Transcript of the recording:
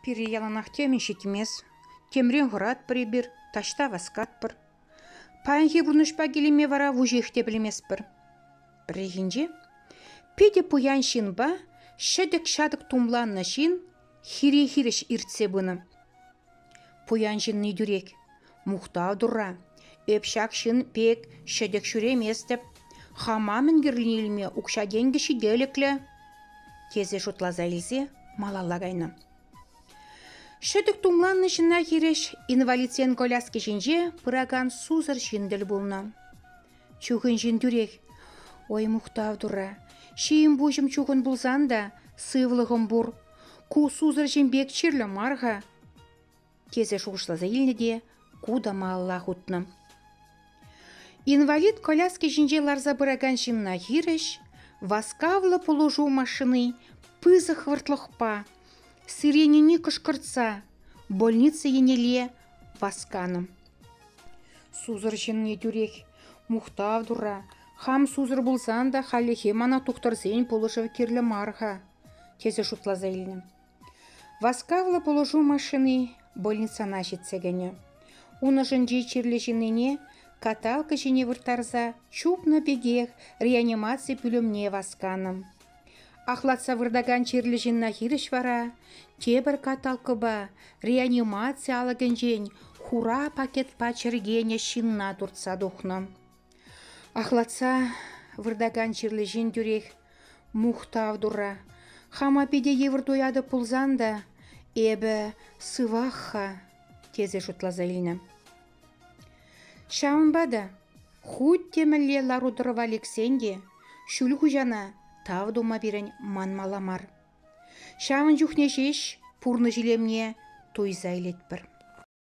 Пири яланах темен шитмес. Темрен ғырат бір, ташта васкат бір. Паянхи бұрнышпа келеме вара вужехте білемес бір. Бірегенде, педе пуян шин ба, шедік шадық тумланна шин, хире-хиреш иртсе бұны. Пуян шин не дүрек, мұқтау дұра, өпшак шин пек шедік шүреместіп, хамамын гірлінеліме ұқшаден кіші делеклі. Кезе жұтлаза елзе малалағайны. Шедік тумланны шына хиреш инвалидсен коляски жинже пыраган сузыр жинділ болна. Чуғын жин дүрек, ой мұқтау дұра, шейін бұжым чуғын бұлзан да, сывлығым бұр, ку сузыр жинбек чирлі марға. Кезе шуғышлаза елні де, куда малла хутны. Инвалид коляски жинже ларза пыраган жинна хиреш, васкавлы положу машины, пызы хвыртлықпа, сиренені кышкыртса, больница енеле васканым. Сузыр жинне дүрек, мұқтав дура, хам сузыр бұлсан да халихе мана тұқтырсен положу керлі марға. Тезе шутлаза елінім. Васкавлы положу машины больницана жетсегені. Уны жынже черлі жинене каталка жіне выртарза чупны бегех реанимация пүлімне васканым. Ахлатса вырдаган черлі жинна хиріш вара, тебір каталка ба реанимация алыгын жен хура пакет пачыргене шинна туртса духны. Ахлатса вырдаган черлі жин дүрек мұқтав дура, хама педе евір тояды пулзанда, эбі сывақха, тезе жұтлаза еліні. Шамбада, худ темілі ларудыры валексенде, шүл хужана тав дома берін манмаламар. Шамын жүхне жеш, пурны жилемне тойза елет бір.